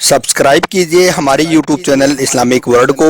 Subscribe कीजिए हमारे YouTube channel Islamic world को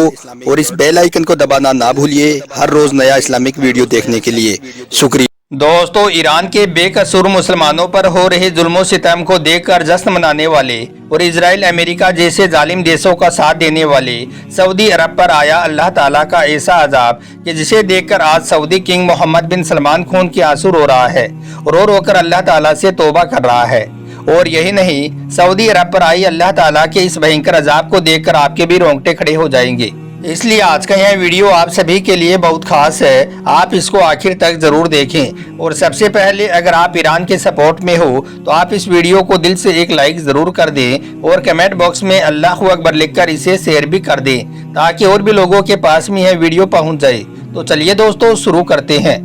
और इस बेल आइकन को दबाना ना भूलिए हर रोज नया इस्लामिक वीडियो देखने के लिए। शुक्रिया। दोस्तों, ईरान के बेकसूर मुसलमानों पर हो रहे जुल्म सितम को देखकर जश्न मनाने वाले और इजराइल अमेरिका जैसे जालिम देशों का साथ देने वाले सऊदी अरब पर आया अल्लाह ताला का ऐसा अजाब कि जिसे देखकर आज सऊदी किंग मोहम्मद बिन सलमान खून के आंसू रो रहा है, रो रो कर अल्लाह ताला से तौबा कर रहा है। और यही नहीं, सऊदी अरब पर आई अल्लाह ताला के इस भयंकर अजाब को देखकर आपके भी रोंगटे खड़े हो जाएंगे। इसलिए आज का यह वीडियो आप सभी के लिए बहुत खास है, आप इसको आखिर तक जरूर देखें। और सबसे पहले अगर आप ईरान के सपोर्ट में हो तो आप इस वीडियो को दिल से एक लाइक जरूर कर दें और कमेंट बॉक्स में अल्लाहू अकबर लिखकर इसे शेयर भी कर दें ताकि और भी लोगों के पास में यह वीडियो पहुंच जाए। तो चलिए दोस्तों शुरू करते हैं।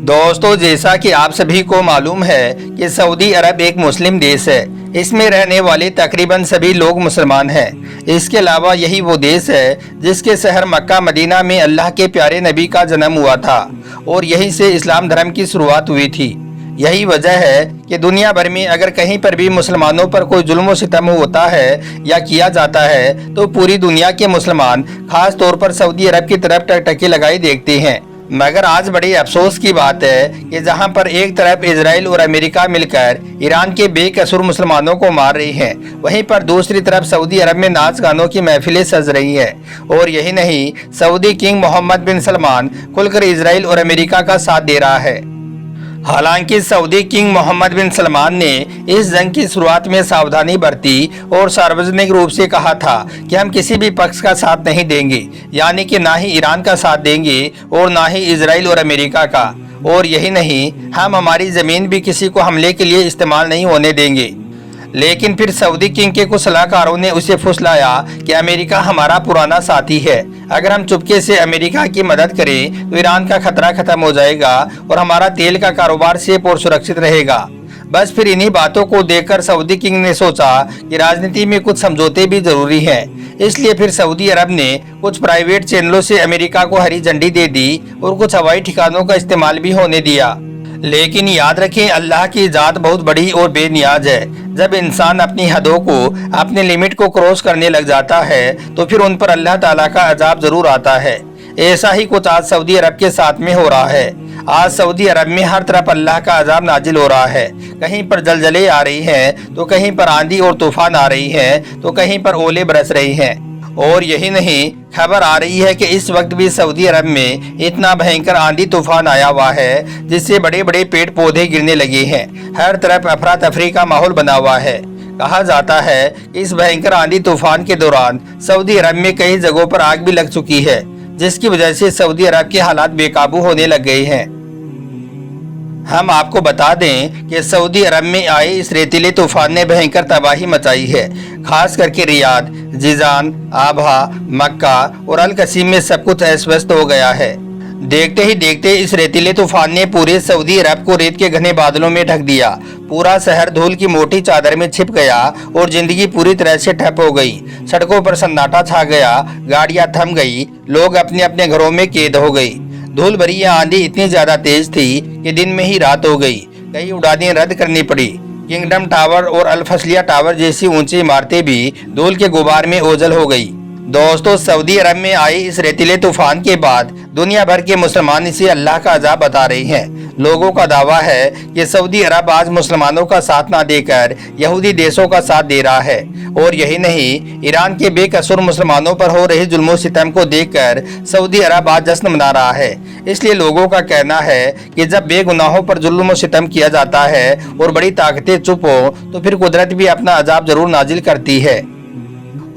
दोस्तों, जैसा कि आप सभी को मालूम है कि सऊदी अरब एक मुस्लिम देश है, इसमें रहने वाले तकरीबन सभी लोग मुसलमान हैं। इसके अलावा यही वो देश है जिसके शहर मक्का मदीना में अल्लाह के प्यारे नबी का जन्म हुआ था और यहीं से इस्लाम धर्म की शुरुआत हुई थी। यही वजह है कि दुनिया भर में अगर कहीं पर भी मुसलमानों पर कोई जुल्म सितम होता है या किया जाता है तो पूरी दुनिया के मुसलमान खास तौर पर सऊदी अरब की तरफ टकटकी लगाई देखते हैं। मगर आज बड़ी अफसोस की बात है कि जहां पर एक तरफ इजराइल और अमेरिका मिलकर ईरान के बेकसूर मुसलमानों को मार रही हैं, वहीं पर दूसरी तरफ सऊदी अरब में नाच गानों की महफिलें सज रही हैं। और यही नहीं, सऊदी किंग मोहम्मद बिन सलमान खुलकर इजराइल और अमेरिका का साथ दे रहा है। हालांकि सऊदी किंग मोहम्मद बिन सलमान ने इस जंग की शुरुआत में सावधानी बरती और सार्वजनिक रूप से कहा था कि हम किसी भी पक्ष का साथ नहीं देंगे, यानी कि ना ही ईरान का साथ देंगे और ना ही इजराइल और अमेरिका का। और यही नहीं, हम हमारी जमीन भी किसी को हमले के लिए इस्तेमाल नहीं होने देंगे। लेकिन फिर सऊदी किंग के कुछ सलाहकारों ने उसे फुसलाया कि अमेरिका हमारा पुराना साथी है, अगर हम चुपके से अमेरिका की मदद करें तो ईरान का खतरा खत्म हो जाएगा और हमारा तेल का कारोबार सेफ और सुरक्षित रहेगा। बस फिर इन्हीं बातों को देखकर सऊदी किंग ने सोचा कि राजनीति में कुछ समझौते भी जरूरी हैं। इसलिए फिर सऊदी अरब ने कुछ प्राइवेट चैनलों से अमेरिका को हरी झंडी दे दी और कुछ हवाई ठिकानों का इस्तेमाल भी होने दिया। लेकिन याद रखें, अल्लाह की जात बहुत बड़ी और बेनियाज है। जब इंसान अपनी हदों को, अपने लिमिट को क्रॉस करने लग जाता है तो फिर उन पर अल्लाह ताला का अजाब जरूर आता है। ऐसा ही कुछ आज सऊदी अरब के साथ में हो रहा है। आज सऊदी अरब में हर तरफ अल्लाह का अजाब नाजिल हो रहा है। कहीं पर जलजले आ रही हैं तो कहीं पर आंधी और तूफान आ रही हैं तो कहीं पर ओले बरस रही हैं। और यही नहीं, खबर आ रही है कि इस वक्त भी सऊदी अरब में इतना भयंकर आंधी तूफान आया हुआ है जिससे बड़े बड़े पेड़ पौधे गिरने लगे हैं। हर तरफ अफरा तफरी का माहौल बना हुआ है। कहा जाता है कि इस भयंकर आंधी तूफान के दौरान सऊदी अरब में कई जगहों पर आग भी लग चुकी है, जिसकी वजह से सऊदी अरब के हालात बेकाबू होने लग गए हैं। हम आपको बता दें कि सऊदी अरब में आए इस रेतीले तूफान ने भयंकर तबाही मचाई है। खास करके रियाद, जिजान, आभा, मक्का और अल कसीम में सब कुछ अस्त व्यस्त हो गया है। देखते ही देखते इस रेतीले तूफान ने पूरे सऊदी अरब को रेत के घने बादलों में ढक दिया। पूरा शहर धूल की मोटी चादर में छिप गया और जिंदगी पूरी तरह से ठप हो गई। सड़कों पर सन्नाटा छा गया, गाड़ियां थम गई, लोग अपने अपने घरों में कैद हो गई। धूल भरी यह आंधी इतनी ज्यादा तेज थी कि दिन में ही रात हो गई। कई उड़ानें रद्द करनी पड़ी। किंगडम टावर और अल फसलिया टावर जैसी ऊंची इमारतें भी धूल के गुबार में ओझल हो गई। दोस्तों, सऊदी अरब में आए इस रेतीले तूफान के बाद दुनिया भर के मुसलमान इसे अल्लाह का अजाब बता रहे हैं। लोगों का दावा है कि सऊदी अरब आज मुसलमानों का साथ ना देकर यहूदी देशों का साथ दे रहा है। और यही नहीं, ईरान के बेकसूर मुसलमानों पर हो रहे जुल्म सितम को देखकर सऊदी अरब आज जश्न मना रहा है। इसलिए लोगों का कहना है कि जब बेगुनाहों पर जुल्म सितम किया जाता है और बड़ी ताकतें चुप हो तो फिर कुदरत भी अपना अजाब जरूर नाजिल करती है।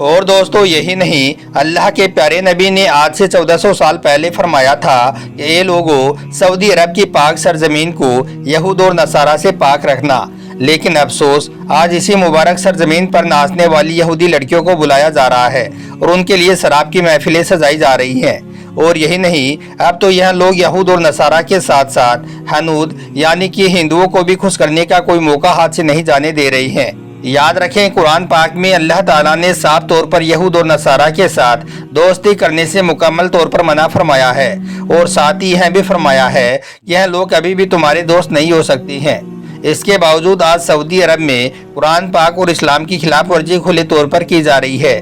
और दोस्तों, यही नहीं, अल्लाह के प्यारे नबी ने आज से 1400 साल पहले फरमाया था कि ये लोगों, सऊदी अरब की पाक सरजमीन को यहूद और नसारा से पाक रखना। लेकिन अफसोस, आज इसी मुबारक सरजमीन पर नाचने वाली यहूदी लड़कियों को बुलाया जा रहा है और उनके लिए शराब की महफिलें सजाई जा रही हैं। और यही नहीं, अब तो यह लोग यहूद और नसारा के साथ साथ हनूद यानी कि हिंदुओं को भी खुश करने का कोई मौका हाथ से नहीं जाने दे रही हैं। याद रखें, कुरान पाक में अल्लाह ताला ने साफ तौर पर यहूद और नसारा के साथ दोस्ती करने से मुकम्मल तौर पर मना फरमाया है और साथ ही यह भी फरमाया है कि यह लोग कभी भी तुम्हारे दोस्त नहीं हो सकती हैं। اس کے باوجود آج سعودی عرب میں قرآن پاک اور اسلام کی خلاف ورزی کھلے طور پر کی جا رہی ہے۔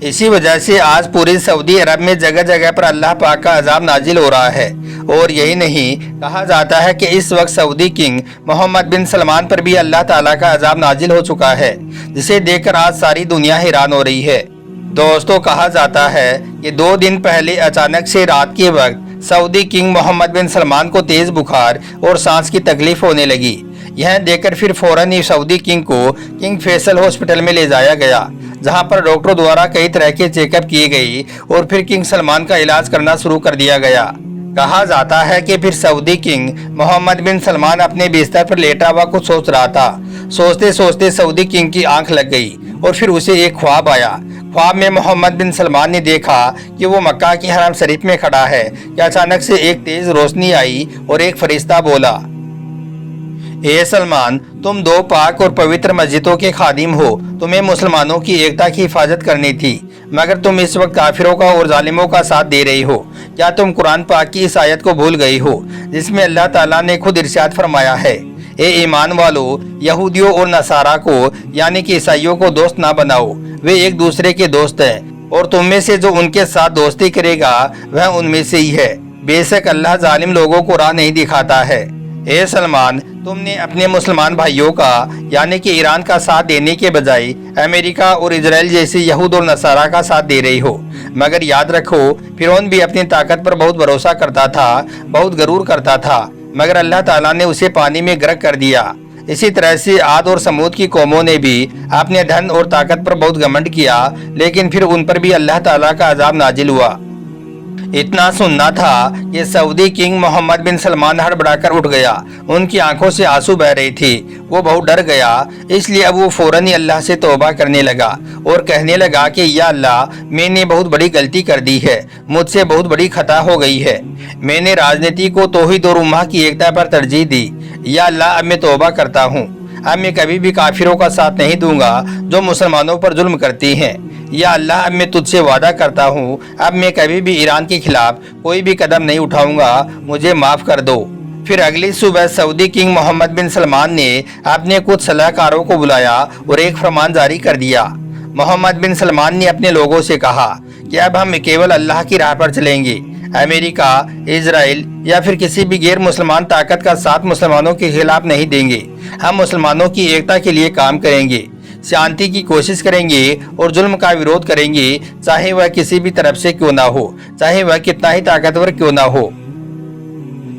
اسی وجہ سے آج پوری سعودی عرب میں جگہ جگہ پر اللہ پاک کا عذاب نازل ہو رہا ہے۔ اور یہی نہیں، کہا جاتا ہے کہ اس وقت سعودی کنگ محمد بن سلمان پر بھی اللہ تعالیٰ کا عذاب نازل ہو چکا ہے، جسے دیکھ کر آج ساری دنیا حیران ہو رہی ہے۔ دوستو، کہا جاتا ہے کہ 2 دن پہلے اچانک سے رات کے وقت سعودی کنگ محمد بن سلمان کو تیز بخار اور سانس کی تکلیف ہونے لگی۔ یہ دیکھ کر پھر فوراً ہی سعودی کنگ کو کنگ فیصل ہاسپٹل میں لے جایا گیا، جہاں پر ڈاکٹر دوارا کئی طرح کے چیک اپ کیے گئے اور پھر کنگ سلمان کا علاج کرنا شروع کر دیا گیا۔ کہا جاتا ہے کہ پھر سعودی کنگ محمد بن سلمان اپنے بستر پر لیٹا ہوا کچھ سوچ رہا تھا۔ سوچتے سوچتے سعودی کنگ کی آنکھ لگ گئی اور پھر اسے ایک خواب آیا۔ خواب میں محمد بن سلمان نے دیکھا کہ وہ مکہ کے حرم شریف میں کھڑا ہے کہ اچانک سے ایک تیز روشنی آئی اور ایک فرشتہ بولا، اے سلمان، تم 2 پاک اور پوتر مسجدوں کے خادم ہو، تمہیں مسلمانوں کی ایکتا کی حفاظت کرنی تھی، مگر تم اس وقت کافروں کا اور ظالموں کا ساتھ دے رہی ہو۔ کیا تم قرآن پاک کی اس آیت کو بھول گئی ہو جس میں اللہ تعالیٰ نے خود ارشاد فرمایا ہے، اے ایمان والو، یہودیوں اور نصارہ کو یعنی کہ عیسائیوں کو دوست نہ بناؤ، وہ ایک دوسرے کے دوست ہیں، اور تم میں سے جو ان کے ساتھ دوستی کرے گا وہ ان میں سے ہی ہے، بے شک اللہ ظالم لوگوں کو راہ نہیں دکھاتا ہے۔ اے سلمان، تم نے اپنے مسلمان بھائیوں کا یعنی کہ ایران کا ساتھ دینے کے بجائے امریکہ اور اسرائیل جیسے یہود اور نصارہ کا ساتھ دے رہی ہو۔ مگر یاد رکھو، فرعون بھی اپنی طاقت پر بہت بھروسہ کرتا تھا، بہت غرور کرتا تھا، مگر اللہ تعالیٰ نے اسے پانی میں غرق کر دیا۔ اسی طرح سے عاد اور سمود کی قوموں نے بھی اپنے دھن اور طاقت پر بہت گھمنڈ کیا، لیکن پھر ان پر بھی اللہ تعالیٰ کا عذاب نازل ہوا۔ اتنا سننا تھا کہ سعودی کنگ محمد بن سلمان ہڑبڑا کر اٹھ گیا، ان کی آنکھوں سے آنسو بہ رہی تھی، وہ بہت ڈر گیا، اس لیے اب وہ فوراً ہی اللہ سے توبہ کرنے لگا اور کہنے لگا کہ یا اللہ، میں نے بہت بڑی غلطی کر دی ہے، مجھ سے بہت بڑی خطا ہو گئی ہے، میں نے راجنیتی کو توحید اور امہ کی ایکتا پر ترجیح دی، یا اللہ اب میں توبہ کرتا ہوں، اب میں کبھی بھی کافروں کا ساتھ نہیں دوں گا جو مسلمانوں پر ظلم کرتی ہیں، یا اللہ اب میں تجھ سے وعدہ کرتا ہوں، اب میں کبھی بھی ایران کے خلاف کوئی بھی قدم نہیں اٹھاؤں گا، مجھے معاف کر دو۔ پھر اگلی صبح سعودی کنگ محمد بن سلمان نے اپنے کچھ صلاح کاروں کو بلایا اور ایک فرمان جاری کر دیا۔ محمد بن سلمان نے اپنے لوگوں سے کہا کہ اب ہم کیول اللہ کی راہ پر چلیں گے، امریکہ، اسرائیل یا پھر کسی بھی غیر مسلمان طاقت کا ساتھ مسلمانوں کے خلاف نہیں دیں گے، ہم مسلمانوں کی ایکتا کے لیے کام کریں گے، شانتی کی کوشش کریں گے اور ظلم کا ویرودھ کریں گے، چاہے وہ کسی بھی طرف سے کیوں نہ ہو، چاہے وہ کتنا ہی طاقتور کیوں نہ ہو۔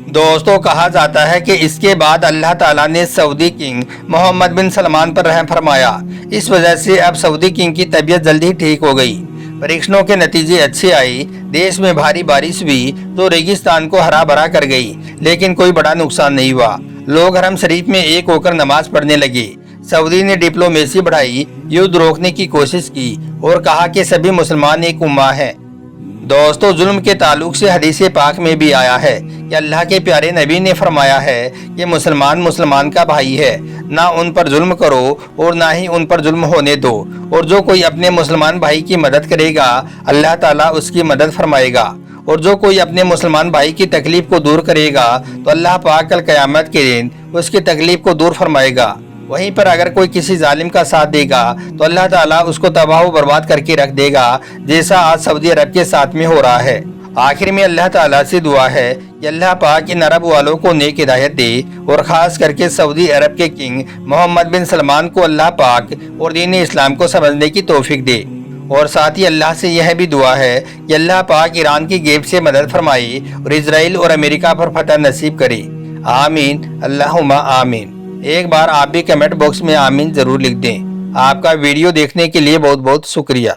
دوستو، کہا جاتا ہے کہ اس کے بعد اللہ تعالیٰ نے سعودی کنگ محمد بن سلمان پر رحم فرمایا، اس وجہ سے اب سعودی کنگ کی طبیعت جلدی ٹھیک ہو گئی، پریکشنوں کے نتیجے اچھے آئے، دیش میں بھاری بارش ہوئی تو ریگستان کو ہرا بھرا کر گئی، لیکن کوئی بڑا نقصان نہیں ہوا، لوگ حرم شریف میں ایک ہو کر نماز پڑھنے لگے۔ سعودی نے ڈپلومیسی بڑھائی، یدھ روکنے کی کوشش کی اور کہا کہ سبھی مسلمان ایک امہ ہیں۔ دوستو، ظلم کے تعلق سے حدیث پاک میں بھی آیا ہے کہ اللہ کے پیارے نبی نے فرمایا ہے کہ مسلمان کا بھائی ہے، نہ ان پر ظلم کرو اور نہ ہی ان پر ظلم ہونے دو، اور جو کوئی اپنے مسلمان بھائی کی مدد کرے گا اللہ تعالیٰ اس کی مدد فرمائے گا، اور جو کوئی اپنے مسلمان بھائی کی تکلیف کو دور کرے گا تو اللہ پاک کل قیامت کے دن اس کی تکلیف کو دور فرمائے گا۔ وہیں پر اگر کوئی کسی ظالم کا ساتھ دے گا تو اللہ تعالیٰ اس کو تباہ و برباد کر کے رکھ دے گا، جیسا آج سعودی عرب کے ساتھ میں ہو رہا ہے۔ آخر میں اللہ تعالیٰ سے دعا ہے کہ اللہ پاک ان عرب والوں کو نیک ہدایت دے، اور خاص کر کے سعودی عرب کے کنگ محمد بن سلمان کو اللہ پاک اور دین اسلام کو سمجھنے کی توفیق دے، اور ساتھ ہی اللہ سے یہ بھی دعا ہے کہ اللہ پاک ایران کی جیب سے مدد فرمائے اور اسرائیل اور امریکہ پر فتح نصیب کرے۔ آمین، اللہم آمین۔ ایک بار آپ بھی کمنٹ باکس میں آمین ضرور لکھ دیں۔ آپ کا ویڈیو دیکھنے کے لیے بہت بہت شکریہ۔